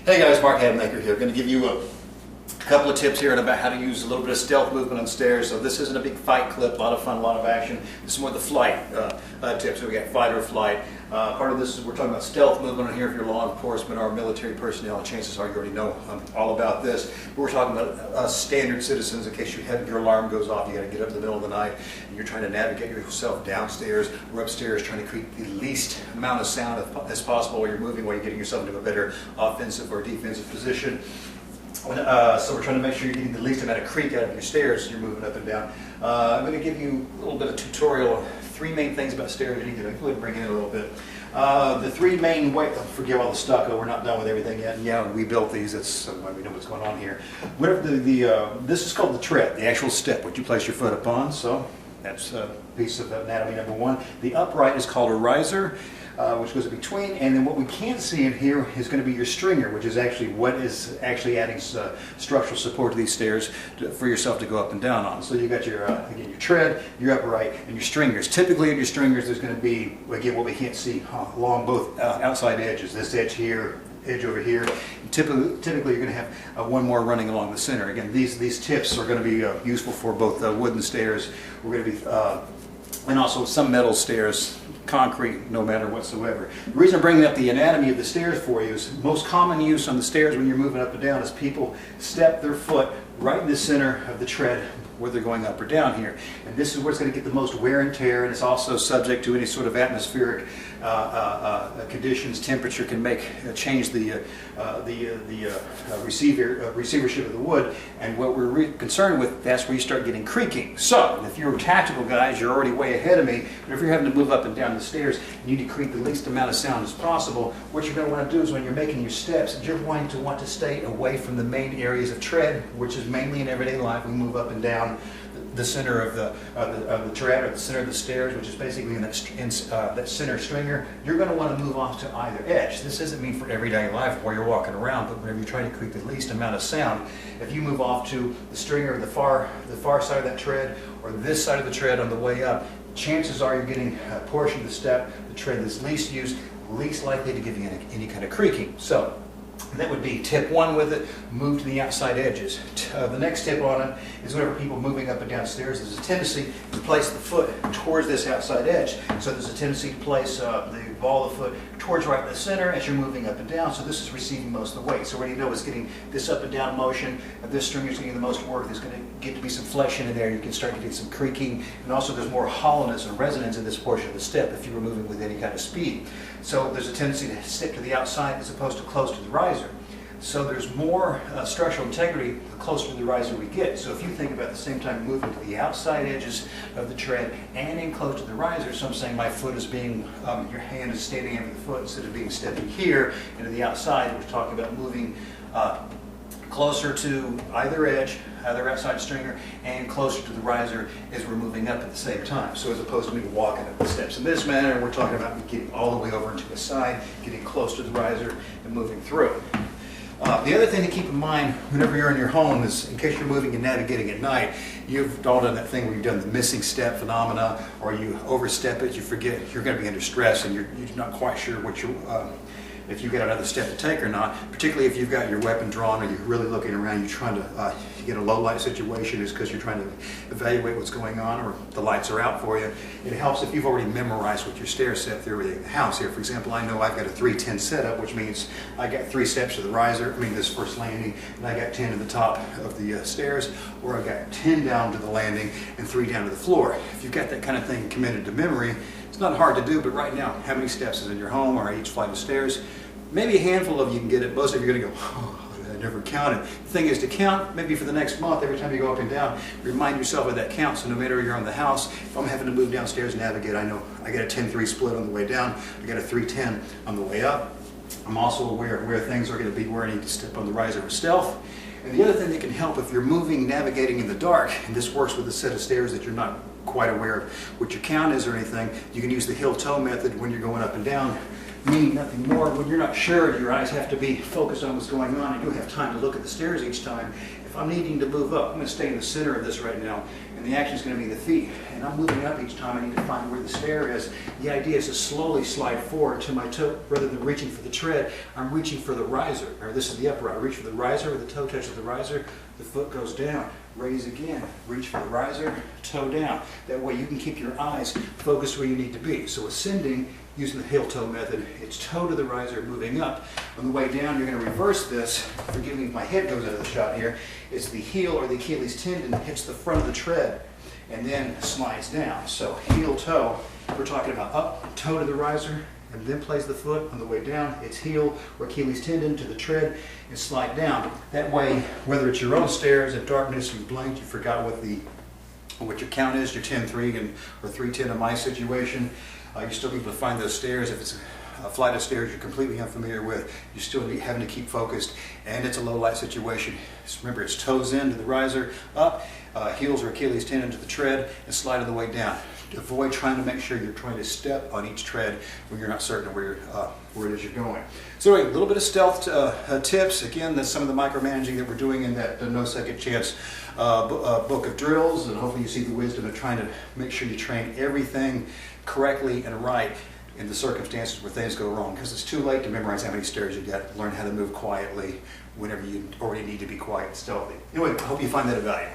Hey guys, Mark Hatmaker here. Going to give you a couple of tips here about how to use a little bit of stealth movement on stairs. So this isn't a big fight clip, a lot of fun, a lot of action. This is more the flight tips. So we got fight or flight. Part of this is we're talking about stealth movement on here. If you're law enforcement or military personnel, chances are you already know all about this. But we're talking about standard citizens. In case your alarm goes off, you got to get up in the middle of the night and you're trying to navigate yourself downstairs or upstairs, trying to create the least amount of sound as possible while you're moving, while you're getting yourself into a better offensive or defensive position. So we're trying to make sure you're getting the least amount of creak out of your stairs as you're moving up and down. I'm going to give you a little bit of tutorial on three main things about stairs. You can go ahead and bring in a little bit. The three main ways, forgive all the stucco, we're not done with everything yet. And yeah, we built these, that's why we know what's going on here. This is called the tread, the actual step, what you place your foot upon. So that's a piece of anatomy number one. The upright is called a riser, which goes in between, and then what we can't see in here is going to be your stringer, which is actually what is actually adding structural support to these stairs for yourself to go up and down on. So you got your again, your tread, your upright, and your stringers. Typically in your stringers there's going to be, again, what we can't see along both outside edges. This edge here, edge over here. Typically you're going to have one more running along the center. Again, these tips are going to be useful for both wooden stairs. We're going to be and also some metal stairs, concrete, no matter whatsoever. The reason I'm bringing up the anatomy of the stairs for you is most common use on the stairs when you're moving up and down is people step their foot right in the center of the tread where they're going up or down here. And this is where it's going to get the most wear and tear, and it's also subject to any sort of atmospheric conditions. Temperature can change the receivership of the wood, and what we're concerned with, that's where you start getting creaking. So if you're tactical guys, you're already way ahead of me, but if you're having to move up and down the stairs, you need to create the least amount of sound as possible. What you're going to want to do is when you're making your steps, you're going to want to stay away from the main areas of tread, which is mainly in everyday life. We move up and down the center of the tread, or the center of the stairs, which is basically in that center stringer. You're going to want to move off to either edge. This doesn't mean for everyday life where you're walking around, but whenever you're trying to create the least amount of sound, if you move off to the stringer, the far side of that tread, or this side of the tread on the way up, chances are you're getting a portion of the step, the tread that's least used, least likely to give you any kind of creaking. So that would be tip one with it, move to the outside edges. The next tip on it is whenever people moving up and down stairs, there's a tendency to place the foot towards this outside edge. So there's a tendency to place the ball of the foot towards right in the center as you're moving up and down. So this is receiving most of the weight. So what you know is getting this up and down motion, this stringer is getting the most work. There's going to get to be some flesh in there. You can start getting some creaking, and also there's more hollowness and resonance in this portion of the step if you were moving with any kind of speed. So there's a tendency to stick to the outside as opposed to close to the riser. So there's more structural integrity the closer to the riser we get. So if you think about at the same time moving to the outside edges of the tread and in close to the riser, so I'm saying my foot is being, your hand is standing over the foot instead of being stepping here into the outside. We're talking about moving closer to either edge, either outside stringer, and closer to the riser as we're moving up at the same time. So as opposed to me walking up the steps in this manner, we're talking about getting all the way over into the side, getting close to the riser, and moving through. The other thing to keep in mind whenever you're in your home is, in case you're moving and navigating at night, you've all done that thing where you've done the missing step phenomena, or you overstep it, you forget, you're going to be under stress, and you're not quite sure what if you've got another step to take or not, particularly if you've got your weapon drawn or you're really looking around, you're trying to get a low light situation, is because you're trying to evaluate what's going on, or the lights are out for you. It helps if you've already memorized what your stair set theory of the house here. For example, I know I've got a 3-10 setup, which means I got 3 steps to the riser, this first landing, and I got 10 to the top of the stairs, or I got 10 down to the landing and 3 down to the floor. If you've got that kind of thing committed to memory, it's not hard to do, but right now, how many steps is in your home or each flight of stairs? Maybe a handful of you can get it. Most of you are going to go, oh, I never counted. The thing is to count, maybe for the next month, every time you go up and down, remind yourself of that count. So no matter you're on the house, if I'm having to move downstairs and navigate, I know I got a 10-3 split on the way down, I got a 3-10 on the way up. I'm also aware of where things are going to be, where I need to step on the riser or stealth. And the other thing that can help if you're moving, navigating in the dark, and this works with a set of stairs that you're not quite aware of what your count is or anything, you can use the heel-toe method when you're going up and down, meaning nothing more. When you're not sure, your eyes have to be focused on what's going on, and you have time to look at the stairs each time. If I'm needing to move up, I'm going to stay in the center of this right now, and the action is going to be the feet. And I'm moving up each time I need to find where the stair is. The idea is to slowly slide forward to my toe. Rather than reaching for the tread, I'm reaching for the riser. Or this is the upright. I reach for the riser, where the toe touches the riser, the foot goes down. Raise again, reach for the riser, toe down. That way you can keep your eyes focused where you need to be. So ascending, using the heel-toe method, it's toe to the riser, moving up. On the way down, you're going to reverse this. Forgive me if my head goes out of the shot here. It's the heel or the Achilles tendon hits the front of the tread and then slides down. So heel-toe, we're talking about up, toe to the riser, and then place the foot. On the way down, it's heel or Achilles tendon to the tread and slide down. That way, whether it's your own stairs in darkness, you blanked, you forgot what your count is, your 10-3 or 3-10 in my situation, you're still able to find those stairs. If it's a flight of stairs you're completely unfamiliar with, you're still having to keep focused, and it's a low light situation. Just remember, it's toes in to the riser, up, heels or Achilles tendon to the tread, and slide on the way down. Avoid trying to make sure you're trying to step on each tread when you're not certain where it is you're going. So anyway, a little bit of stealth tips. Again, that's some of the micromanaging that we're doing in that No Second Chance book of drills, and hopefully you see the wisdom of trying to make sure you train everything correctly and right in the circumstances where things go wrong, because it's too late to memorize how many stairs you get. Learn how to move quietly whenever you already need to be quiet and stealthy. Anyway, I hope you find that of value.